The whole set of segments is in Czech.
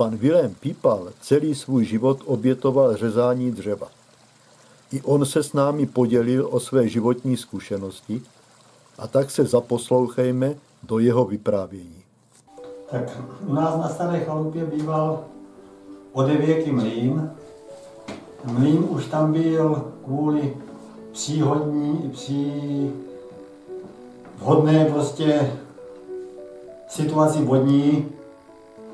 Pan Vilém Pípal celý svůj život obětoval řezání dřeva. I on se s námi podělil o své životní zkušenosti, a tak se zaposlouchejme do jeho vyprávění. Tak u nás na Staré chalupě býval odevěký mlýn. Mlýn už tam byl kvůli vhodné prostě situaci vodní.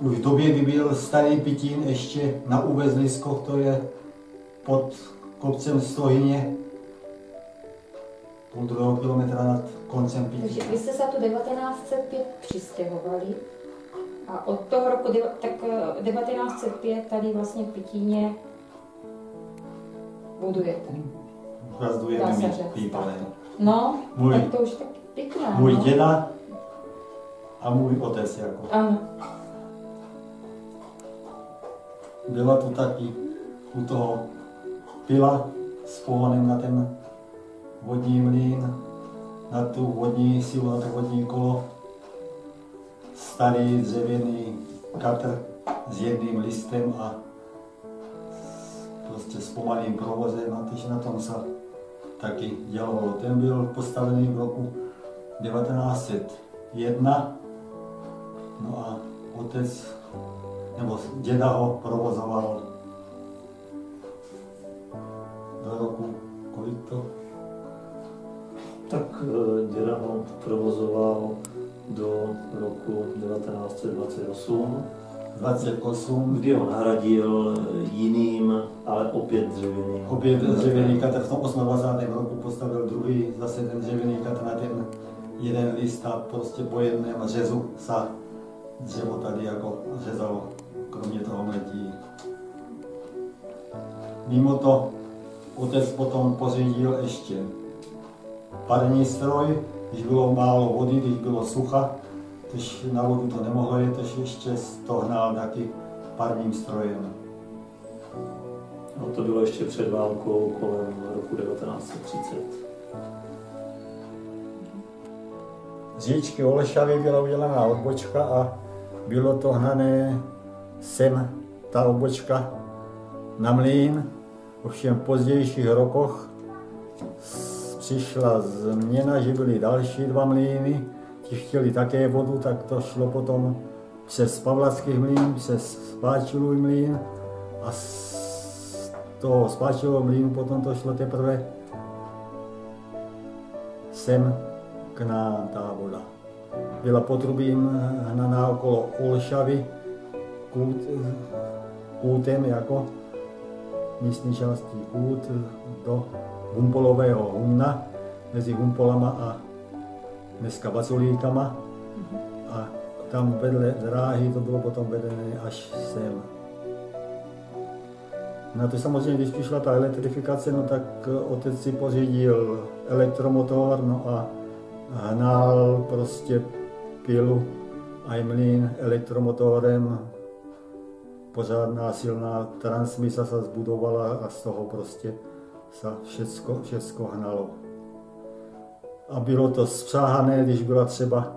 Už v době, kdy byl Starý Pitín ještě na Uvezliskoch, to je pod kopcem Stohyně, půl druhého kilometra nad koncem Pitína. Takže vy jste se tu 1905 přistěhovali a od toho roku 1905 tady vlastně v Pitíně budujete. Gazdujeme my Pípalem. No, tak to už tak pěkně. Můj děda a můj otec jako. Ano. Byla tu taky u toho pila s pohonem na ten vodní mlýn, na tu vodní sílu, na to vodní kolo. Starý dřevěný katr s jedným listem a prostě s pomalým provozem, a když na tom se taky dělalo. Ten byl postavený v roku 1901, no a otec nebo děda ho provozoval do roku, kolik to? Tak děda ho provozoval do roku 1928. 28. Kdy ho nahradil jiným, ale opět dřevěným. Opět dřevěný katr v tom 28. roku postavil druhý, zase ten dřevěný katr na ten jeden list a prostě po jedném řezu se dřevo tady jako řezalo, kromě toho mletí. Mimo to otec potom pořídil ještě parní stroj, když bylo málo vody, když bylo sucha, když na vodu to nemohlo jet, takže ještě to hnal taky parním strojem. No to bylo ještě před válkou kolem roku 1930. Z říčky Olšavy byla udělaná odbočka a bylo to hnané sem, ta odbočka, na mlýn. Ovšem v pozdějších rokoch přišla změna, že byly další dva mlýny, ti chtěli také vodu, tak to šlo potom přes Pavlacký mlýn, přes Spáčilův mlýn a z toho Spáčilového mlýnu potom to šlo teprve sem k nám ta voda. Byla potrubím hnaná okolo Olšavy, kůtem jako místní částí kút do Humpolového humna, mezi Humpolama a dneska Baculíkama. A tam vedle dráhy to bylo potom vedené až sem. Na to samozřejmě, když přišla ta elektrifikace, no tak otec si pořídil elektromotor, no a hnal prostě pilu a mlýn elektromotorem. Pořádná silná transmisa se zbudovala a z toho prostě se všecko hnalo. A bylo to spřáhané, když byla třeba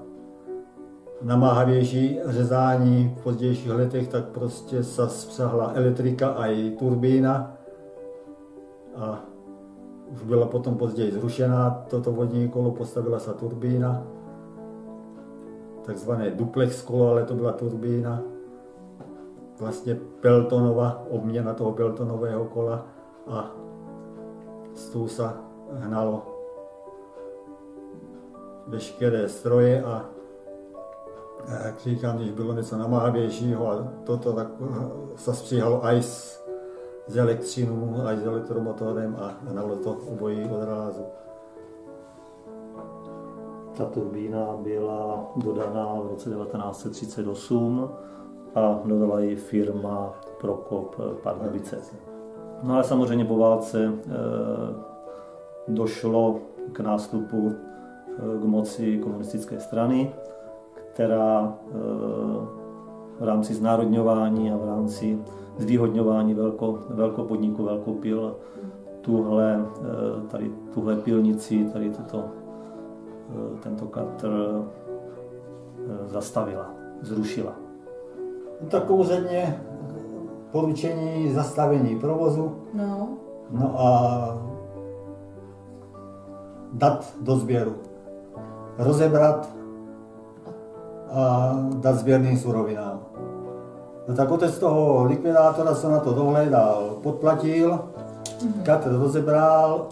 namáhavější řezání v pozdějších letech, tak prostě se spřáhla elektrika a i turbína. A už byla potom později zrušená toto vodní kolo, postavila se turbína. Takzvané duplex kolo, ale to byla turbína. Vlastně Peltonova, obměna toho Peltonového kola a z toho se hnalo veškeré stroje a jak říkám, když bylo něco namáhavějšího a toto, tak se stříhalo aj z elektřinu, aj s elektromotorem a hnalo to obojí odrázu. Ta turbína byla dodaná v roce 1938 a dodala ji firma Prokop Pardubice. No ale samozřejmě po válce došlo k nástupu k moci komunistické strany, která v rámci znárodňování a v rámci zvýhodňování velkopodniku, velkopil, tuhle pilnici, tento katr zastavila, zrušila. Tak úředně poručení zastavení provozu, no a dát do sběru, rozebrat a dát sběrným surovinám. No tak otec toho likvidátora se na to dohledal, podplatil, katr rozebral,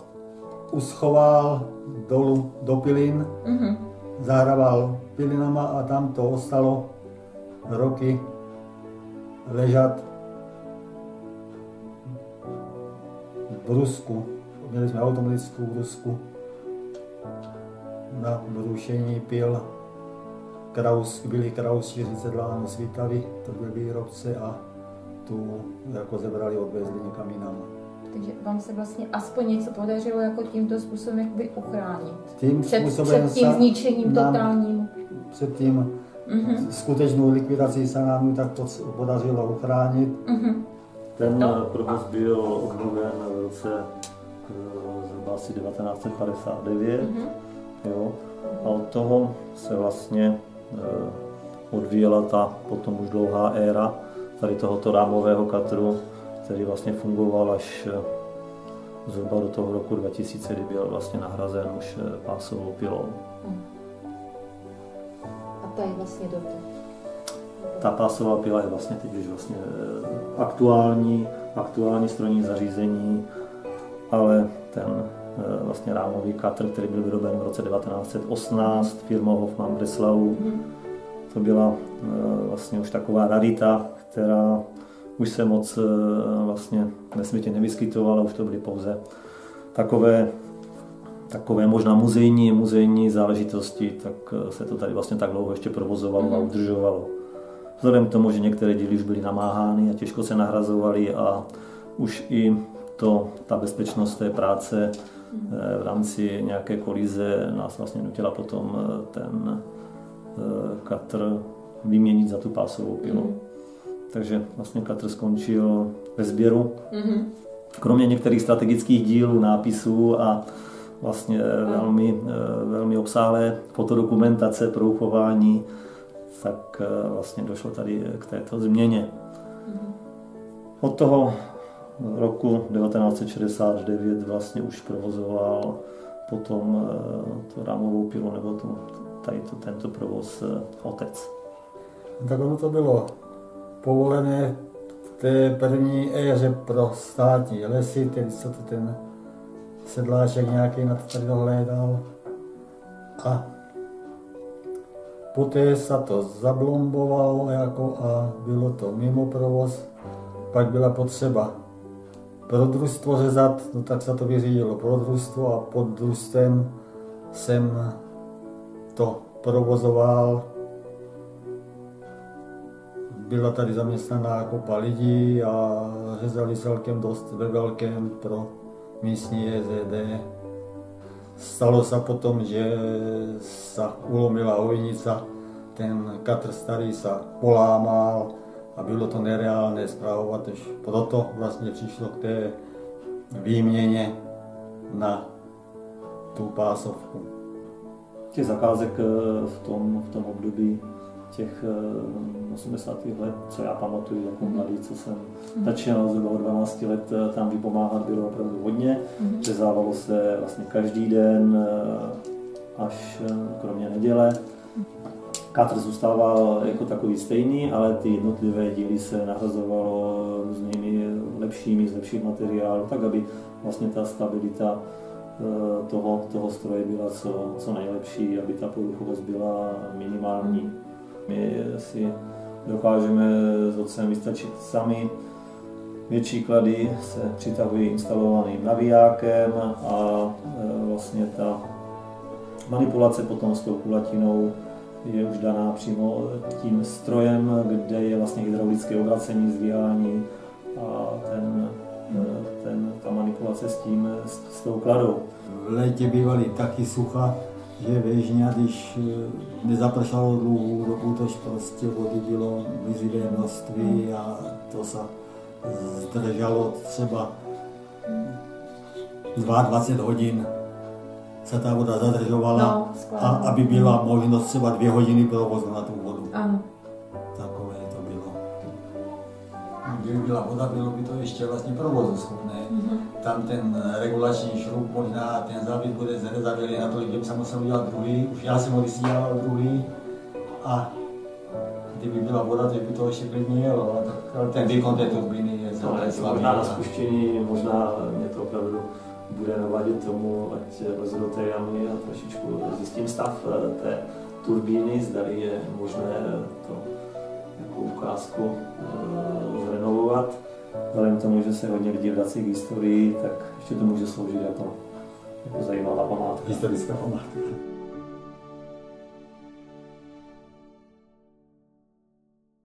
uschoval dolů do pilin, zahrával pilinama a tam to ostalo roky ležat v brusku. Měli jsme automatickou brusku na rušení pil. Byli Kraus 40 láno Svitavy, to byli výrobce a tu jako zebrali, odvezli někam jinam. Takže vám se vlastně aspoň něco podařilo jako tímto způsobem jakoby uchránit? Tím před tím zničením totálním? Před tím skutečnou likvidací se nám tak podařilo uchránit. Ten provoz byl obnoven v roce zhruba asi 1959. Jo. A od toho se vlastně odvíjela ta potom už dlouhá éra tady tohoto rámového katru, který vlastně fungoval až zhruba do toho roku 2000, kdy byl vlastně nahrazen už pásovou pilou. A ta je vlastně do té? Ta pásová pila je vlastně teď už vlastně aktuální strojní zařízení, ale ten vlastně rámový katr, který byl vyroben v roce 1918 firmou Hoffmann Breslau, to byla vlastně už taková rarita, která už se moc vlastně ve světě nevyskytovala, už to byly pouze takové možná muzejní záležitosti, tak se to tady vlastně tak dlouho ještě provozovalo a udržovalo. Vzhledem k tomu, že některé díly už byly namáhány a těžko se nahrazovaly a už i ta bezpečnost té práce v rámci nějaké kolize nás vlastně nutila potom ten katr vyměnit za tu pásovou pilu. Takže vlastně katr skončil ve sběru. Kromě některých strategických dílů, nápisů a vlastně velmi obsáhlé fotodokumentace pro uchování, tak vlastně došlo tady k této změně. Od toho roku 1969 vlastně už provozoval potom tu rámovou pilu nebo tento provoz otec. Tak ono to bylo povolené v té první éře pro státní lesy, tedy co to ten sedláček nějaký na to tady dohlédal. A poté se to zablombovalo a bylo to mimo provoz. Pak byla potřeba pro družstvo řezat, no tak se to vyřídilo pro družstvo a pod družstvem jsem to provozoval. Byla tady zaměstnaná kopa lidí a řezali celkem dost ve velkém pro místní JZD. Stalo se potom, že se ulomila hojnice, ten katr starý se polámal a bylo to nereálné spravovat, až proto vlastně přišlo k té výměně na tu pásovku. Těch zakázek v tom období těch 80. let, co já pamatuju jako mladý, co jsem začínal zhruba od 12 let tam vypomáhat, bylo opravdu hodně. Řezávalo se vlastně každý den, až kromě neděle. Katr zůstával jako takový stejný, ale ty jednotlivé díly se nahrazovalo různými lepšími, z lepších materiálů, tak aby vlastně ta stabilita toho stroje byla co nejlepší, aby ta poruchovost byla minimální. My si dokážeme s otcem vystačit sami. Větší klady se přitahují instalovaným navijákem a vlastně ta manipulace potom s tou kulatinou je už daná přímo tím strojem, kde je vlastně hydraulické obracení, zdvihání a ta manipulace s tou kladou. V létě bývaly taky sucha, že věžně, když nezapršalo dlouhou dobu, tož prostě vody bylo mizivé množství a to se zdržalo třeba 22 hodin se ta voda zadržovala, a aby byla možnost třeba 2 hodiny provozu na tu vodu. Ano. Takové to bylo. kdyby byla voda, bylo by to ještě vlastně provozuschopné. Tam ten regulační šroub, možná ten závět bude zrezavělý natolik, že by se musel udělat druhý. Už já jsem ho dělal druhý a kdyby byla voda, tak by to ještě klidně jelo, ale ten výkon té turbíny je slabý. Možná na spuštění, možná mě to opravdu bude navadit tomu, ať lezu do té jamy a trošičku zjistím stav té turbíny, zdali je možné to jako ukázku zrenovovat. Vzhledem k tomu, že se hodně lidí vrací k historii, tak ještě to může sloužit jako zajímavá památka. Historická památka.